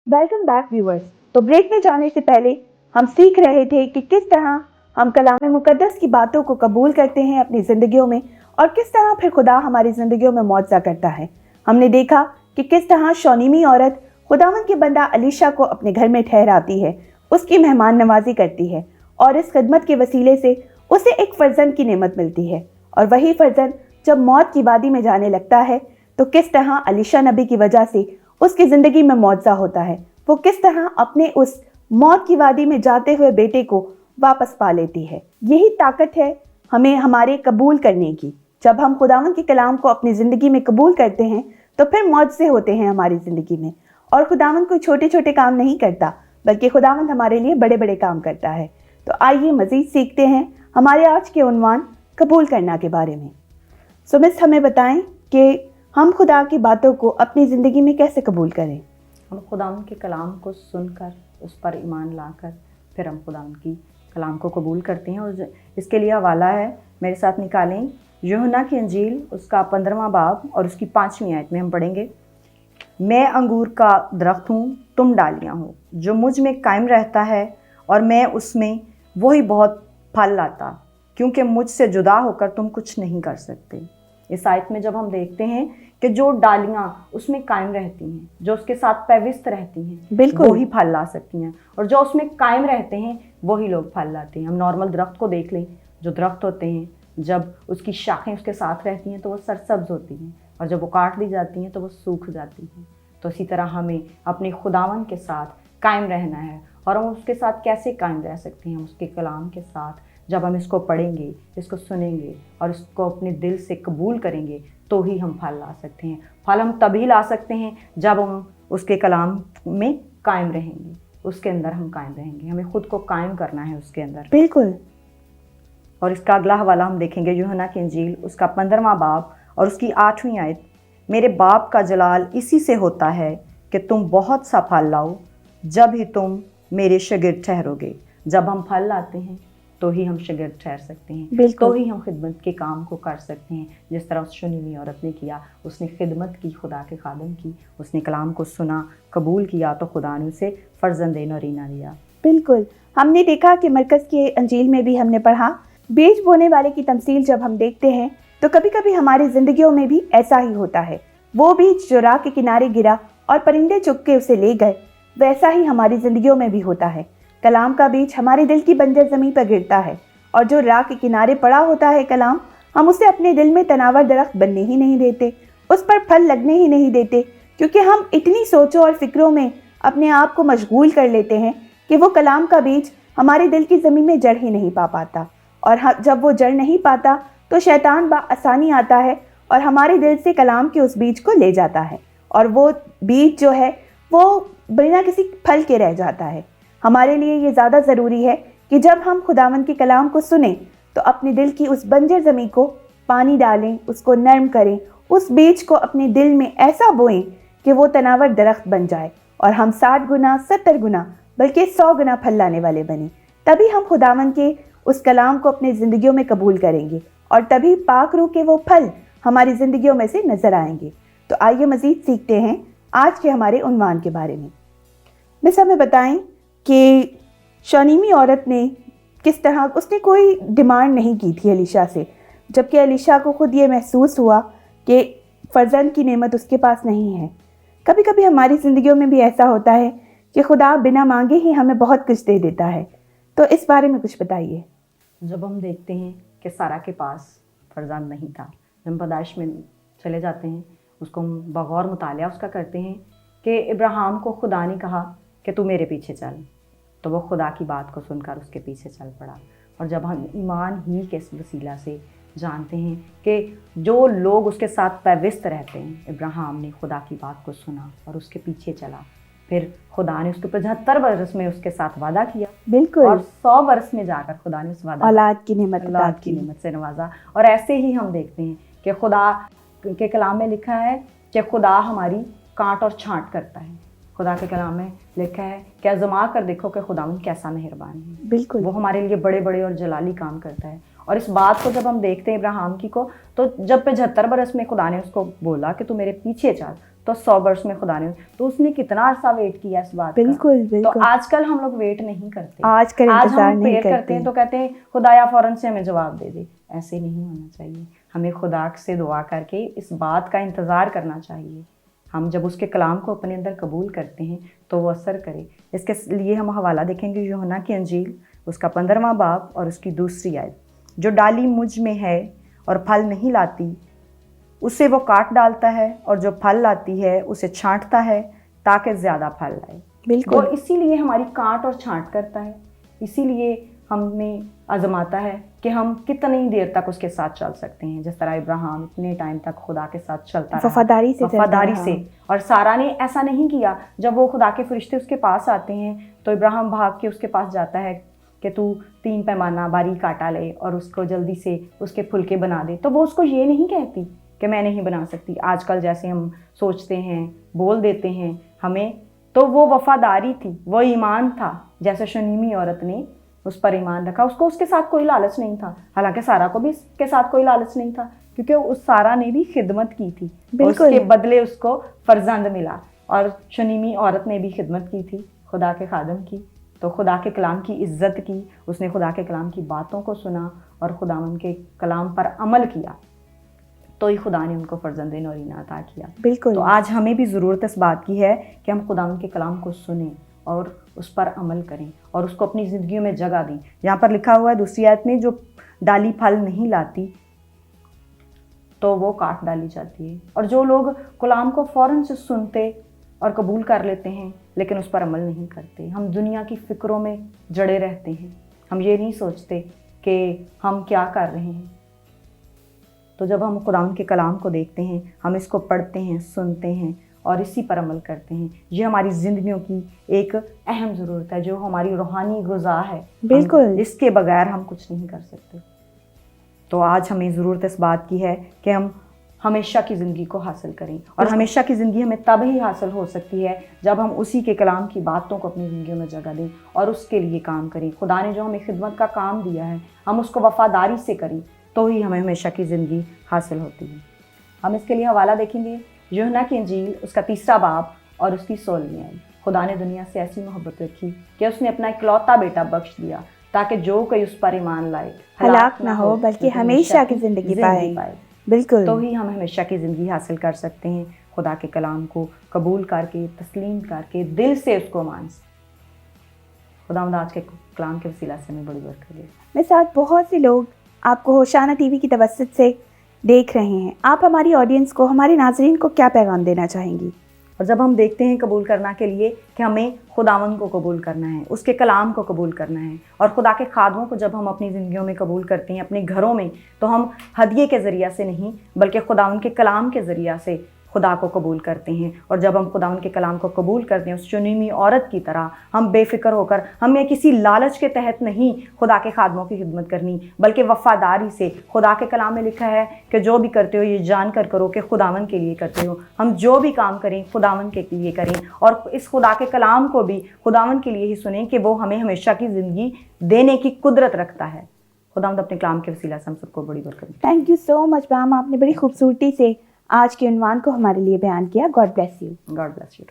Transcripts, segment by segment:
Welcome back viewers. तो break में जाने से पहले हम सीख रहे थे कि किस तरह हम कलाम मुकद्दस की बातों को कबूल करते हैं अपनी ज़िंदगियों में और किस तरह फिर खुदा हमारी ज़िंदगियों में मुआवजा करता है। हमने देखा कि किस तरह शौनीमी औरत खुदावंद के बंदा अलीशा को अपने घर में ठहराती है, उसकी मेहमान नवाजी करती है और इस खिदमत के वसीले से उसे एक फर्जंद की नेमत मिलती है। और वही फर्जंद जब मौत की वादी में जाने लगता है तो किस तरह अलीशा नबी की वजह से उसकी ज़िंदगी में मुआवजा होता है। वो किस तरह अपने उस मौत की वादी में जाते हुए बेटे को वापस पा लेती है। यही ताकत है हमें हमारे कबूल करने की। जब हम खुदावंद के कलाम को अपनी ज़िंदगी में कबूल करते हैं तो फिर मुआवजे होते हैं हमारी ज़िंदगी में। और खुदावंद कोई छोटे छोटे काम नहीं करता, बल्कि खुदावंद हमारे लिए बड़े बड़े काम करता है। तो आइए मज़ीद सीखते हैं हमारे आज के उन्वान कबूल करना के बारे में। सो मिस, हमें बताएं कि हम खुदा की बातों को अपनी ज़िंदगी में कैसे कबूल करें। हम खुदावंद के कलाम को सुनकर उस पर ईमान लाकर फिर हम खुदावंद की कलाम को कबूल करते हैं। और इसके लिए हवाला है, मेरे साथ निकालें यूहन्ना की अंजील उसका 15वां बाब और उसकी 5वीं आयत में हम पढ़ेंगे। मैं अंगूर का दरख्त हूँ, तुम डालियाँ हो। जो मुझ में कायम रहता है और मैं उसमें, वही बहुत फल लाता, क्योंकि मुझसे जुदा होकर तुम कुछ नहीं कर सकते। इस आयत में जब हम देखते हैं कि जो डालियाँ उसमें कायम रहती हैं, जो उसके साथ पैविस्त रहती हैं, बिल्कुल वही फल ला सकती हैं। और जो उसमें कायम रहते हैं वही लोग फल लाते हैं। हम नॉर्मल दरख्त को देख लें, जो दरख्त होते हैं जब उसकी शाखें उसके साथ रहती हैं तो वो सरसब्ज होती हैं, और जब वो काट दी जाती हैं तो वो सूख जाती हैं। तो इसी तरह हमें अपने खुदावंद के साथ कायम रहना है। और हम उसके साथ कैसे कायम रह सकते हैं? हम उसके कलाम के साथ जब हम इसको पढ़ेंगे, इसको सुनेंगे और इसको अपने दिल से कबूल करेंगे तो ही हम फल ला सकते हैं। फल हम तभी ला सकते हैं जब हम उसके कलाम में कायम रहेंगे, उसके अंदर हम कायम रहेंगे। हमें खुद को कायम करना है उसके अंदर। बिल्कुल। और इसका अगला हवाला हम देखेंगे यूहन्ना की अंजील उसका 15वां बाब और उसकी 8वीं आयत। मेरे बाप का जलाल इसी से होता है कि तुम बहुत सा फल लाओ, जब ही तुम मेरे शागिर्द ठहरोगे। जब हम फल लाते हैं तो ही हम शागिर्द ठहर सकते हैं, तो ही हम खिदमत के काम को कर सकते हैं। जिस तरह उस शूनीमी औरत ने किया, उसने खिदमत की, खुदा के खादम की, उसने कलाम को सुना, कबूल किया, तो खुदा ने उसे फर्जंदे नौरीना दिया। बिल्कुल। हमने देखा कि मरकज़ की अंजील में भी हमने पढ़ा, बीज बोने वाले की तमसील जब हम देखते हैं तो कभी कभी हमारी ज़िंदगियों में भी ऐसा ही होता है। वो बीज जो राह के किनारे गिरा और परिंदे चुग के उसे ले गए, वैसा ही हमारी ज़िंदगियों में भी होता है। कलाम का बीज हमारे दिल की बंजर ज़मीन पर गिरता है, और जो राह के किनारे पड़ा होता है कलाम, हम उसे अपने दिल में तनावर दरख्त बनने ही नहीं देते, उस पर फल लगने ही नहीं देते, क्योंकि हम इतनी सोचों और फिक्रों में अपने आप को मशगूल कर लेते हैं कि वो कलाम का बीज हमारे दिल की ज़मीन में जड़ ही नहीं पा पाता। और जब वो जड़ नहीं पाता तो शैतान आसानी आता है और हमारे दिल से कलाम के उस बीज को ले जाता है, और वो बीज जो है वो बिना किसी फल के रह जाता है। हमारे लिए ये ज़्यादा ज़रूरी है कि जब हम खुदावंद के कलाम को सुनें तो अपने दिल की उस बंजर ज़मीन को पानी डालें, उसको नरम करें, उस बीज को अपने दिल में ऐसा बोएं कि वो तनावर दरख्त बन जाए, और हम 60 गुना, 70 गुना, बल्कि 100 गुना फल लाने वाले बने। तभी हम खुदावंद के उस कलाम को अपनी ज़िंदगियों में कबूल करेंगे, और तभी पाक रूह के वो फल हमारी ज़िंदगियों में से नज़र आएंगे। तो आइए मज़ीद सीखते हैं आज के हमारे उन्वान के बारे में। मिस, हमें बताएं कि शौनीमी औरत ने किस तरह, उसने कोई डिमांड नहीं की थी अलीशा से, जबकि अलीशा को खुद ये महसूस हुआ कि फर्जंद की नेमत उसके पास नहीं है। कभी कभी हमारी ज़िंदगियों में भी ऐसा होता है कि खुदा बिना मांगे ही हमें बहुत कुछ दे देता है। तो इस बारे में कुछ बताइए। जब हम देखते हैं कि सारा के पास फर्जंद नहीं था, जब हम पैदाइश में चले जाते हैं, उसको हम बगौर मुतालिया उसका करते हैं कि इब्राहिम को खुदा ने कहा कि तू मेरे पीछे चल, तो वो खुदा की बात को सुनकर उसके पीछे चल पड़ा। और जब हम ईमान ही के वसीला से जानते हैं कि जो लोग उसके साथ पैविस्त रहते हैं, इब्राहिम ने खुदा की बात को सुना और उसके पीछे चला, फिर खुदा ने उसके 75 वर्ष में उसके साथ वादा किया। बिल्कुल। और 100 वर्ष में जाकर खुदा ने उस वादा औलाद की नेमत से नवाजा। और ऐसे ही हम देखते हैं कि खुदा के कलाम में लिखा है कि खुदा हमारी काट और छांट करता है। खुदा के कलाम में लिखा है कि आज़मा कर देखो कि खुदावंद कैसा मेहरबान है। बिल्कुल वो हमारे लिए बड़े बड़े और जलाली काम करता है। और इस बात को जब हम देखते हैं इब्राहिम की को, तो जब 75 बरस में खुदा ने उसको बोला कि तू मेरे पीछे चल, तो 100 बरस में खुदा ने, तो उसने कितना अरसा वेट किया इस बात बिल्कुल का। बिल्कुल। तो आजकल हम लोग वेट नहीं करते, आजकल आज इंतजार हम नहीं प्रेयर करते हैं तो कहते हैं खुदाया फौरन से हमें जवाब दे दे। ऐसे नहीं होना चाहिए। हमें खुदा से दुआ करके इस बात का इंतज़ार करना चाहिए। हम जब उसके कलाम को अपने अंदर कबूल करते हैं तो वो असर करे। इसके लिए हम हवाला देखेंगे यूहन्ना की अंजील, उसका 15वां बाब और उसकी 2 आयत। जो डाली मुझ में है और फल नहीं लाती, उसे वो काट डालता है, और जो फल लाती है उसे छांटता है ताकि ज़्यादा फल लाए। बिल्कुल। वो इसीलिए हमारी काट और छांट करता है, इसीलिए हमें आजमाता है कि हम कितनी देर तक उसके साथ चल सकते हैं। जिस तरह इब्राहिम इतने टाइम तक खुदा के साथ चलता रहा, वफादारी से। और सारा ने ऐसा नहीं किया। जब वो खुदा के फरिश्ते उसके पास आते हैं तो इब्राहिम भाग के उसके पास जाता है कि तू 3 पैमाना बारीक आटा ले और उसको जल्दी से उसके फुलके बना दे। तो वो उसको ये नहीं कहती कि मैं नहीं बना सकती। आजकल जैसे हम सोचते हैं, बोल देते हैं हमें, तो वो वफादारी थी, वो ईमान था। जैसे शनीमी औरत ने उस पर ईमान रखा, उसको उसके साथ कोई लालच नहीं था। हालांकि सारा को भी उसके साथ कोई लालच नहीं था, क्योंकि उस सारा ने भी खिदमत की थी, उसके बदले उसको फर्जंद मिला। और शनीमी औरत ने भी खिदमत की थी खुदा के खादम की, तो खुदा के कलाम की इज्जत की। उसने खुदा के कलाम की बातों को सुना और खुदावंद के कलाम पर अमल किया, तो ही खुदा ने उनको फर्जंद नौरीना अता किया। बिल्कुल। तो आज हमें भी ज़रूरत इस बात की है कि हम खुदावंद के कलाम को सुनें और उस पर अमल करें और उसको अपनी ज़िंदगियों में जगह दें। यहाँ पर लिखा हुआ है 2 आयत में, जो डाली फल नहीं लाती तो वो काट डाली जाती है। और जो लोग कलाम को फ़ौरन से सुनते और कबूल कर लेते हैं लेकिन उस पर अमल नहीं करते, हम दुनिया की फ़िक्रों में जड़े रहते हैं। हम ये नहीं सोचते कि हम क्या कर रहे हैं। तो जब हम कुरान के कलाम को देखते हैं, हम इसको पढ़ते हैं, सुनते हैं और इसी पर अमल करते हैं, ये हमारी ज़िंदगियों की एक अहम ज़रूरत है, जो हमारी रूहानी ग़िज़ा है। बिल्कुल। इसके बगैर हम कुछ नहीं कर सकते। तो आज हमें ज़रूरत इस बात की है कि हम हमेशा की ज़िंदगी को हासिल करें। और हमेशा की ज़िंदगी हमें तब ही हासिल हो सकती है जब हम उसी के कलाम की बातों को अपनी ज़िंदगी में जगह दें और उसके लिए काम करें। खुदा ने जो हमें खिदमत का काम दिया है, हम उसको वफ़ादारी से करें, तो ही हमें हमेशा की ज़िंदगी हासिल होती है। हम इसके लिए हवाला देखेंगे यूहन्ना की अंजील, उसका 3 बाब और उसकी 16वीं आयत। खुदा ने दुनिया से ऐसी मोहब्बत रखी कि उसने अपना इकलौता बेटा बख्श दिया, ताकि जो कोई उस पर ईमान लाए हलाक ना हो बल्कि हमेशा की ज़िंदगी पाए। बिल्कुल। तो ही हम हमेशा की ज़िंदगी हासिल कर सकते हैं, खुदा के कलाम को कबूल करके, तस्लीम करके, दिल से उसको मान। खुदावंद आज के कलाम के वसीला से हमें बड़ी बरकत दे। मेरे साथ बहुत से लोग आपको होशाना टीवी की तवस्सुत से देख रहे हैं। आप हमारी ऑडियंस को, हमारे नाज़रीन को क्या पैगाम देना चाहेंगी? और जब हम देखते हैं कबूल करना के लिए कि हमें खुदावंद को कबूल करना है, उसके कलाम को कबूल करना है, और खुदा के खादमों को जब हम अपनी ज़िंदगियों में कबूल करते हैं, अपने घरों में, तो हम हदिये के ज़रिया से नहीं बल्कि खुदावंद के कलाम के ज़रिया से खुदा को कबूल करते हैं। और जब हम खुदावंद के कलाम को कबूल करते हैं, उस चुनीमी औरत की तरह हम बेफिक्र होकर, हमें किसी लालच के तहत नहीं खुदा के खादमों की खिदमत करनी, बल्कि वफ़ादारी से। खुदा के कलाम में लिखा है कि जो भी करते हो ये जान कर करो कि खुदावंद के लिए करते हो। हम जो भी काम करें खुदावंद के लिए करें, और इस खुदा के कलाम को भी खुदावंद के लिए ही सुनें कि वो हमें हमेशा की ज़िंदगी देने की कुदरत रखता है। खुदावंद अपने कलाम के वसीला से हम सबको बड़ी बरकत दे। Thank you so much ma'am, आपने बड़ी खूबसूरती से आज के उन्वान को हमारे लिए बयान किया। God bless you. God bless you.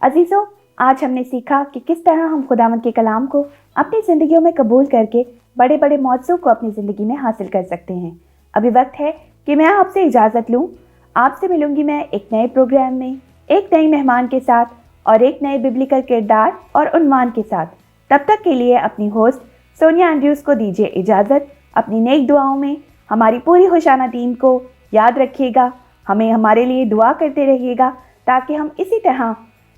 अजीज़ों, आज हमने सीखा कि किस तरह हम खुदावंद के कलाम को अपनी ज़िंदगियों में कबूल करके बड़े बड़े मौज़ू को अपनी ज़िंदगी में हासिल कर सकते हैं। अभी वक्त है कि मैं आपसे इजाज़त लूँ। आपसे मिलूँगी मैं एक नए प्रोग्राम में, एक नई मेहमान के साथ और एक नए बिब्लिकल किरदार और उन्वान के साथ। तब तक के लिए अपनी होस्ट सोनिया एंड्रयूज़ को दीजिए इजाज़त। अपनी नेक दुआओं में हमारी पूरी होशाना टीम को याद रखिएगा, हमें हमारे लिए दुआ करते रहिएगा, ताकि हम इसी तरह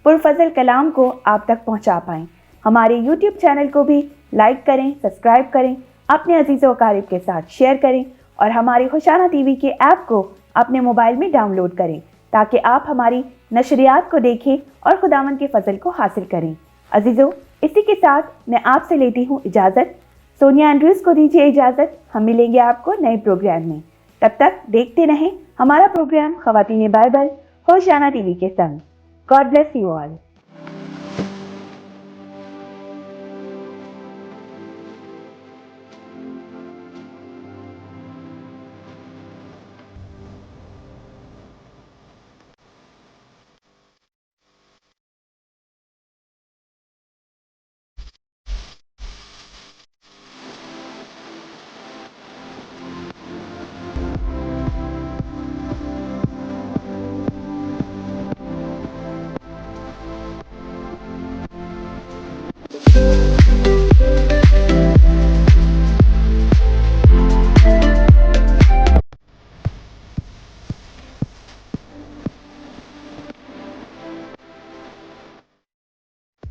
पुरफज़ल कलाम को आप तक पहुंचा पाएँ। हमारे YouTube चैनल को भी लाइक करें, सब्सक्राइब करें, अपने अजीज़ों अकारिब के साथ शेयर करें और हमारे होशाना टीवी के ऐप को अपने मोबाइल में डाउनलोड करें, ताकि आप हमारी नशरियात को देखें और खुदावंद के फजल को हासिल करें। अजीज़ों, इसी के साथ मैं आपसे लेती हूँ इजाज़त। सोनिया एंड्रयूज़ को दीजिए इजाज़त। हम मिलेंगे आपको नए प्रोग्राम में। तब तक देखते रहें हमारा प्रोग्राम ख़वातीन बाइबल होशाना टीवी के संग। God bless you all.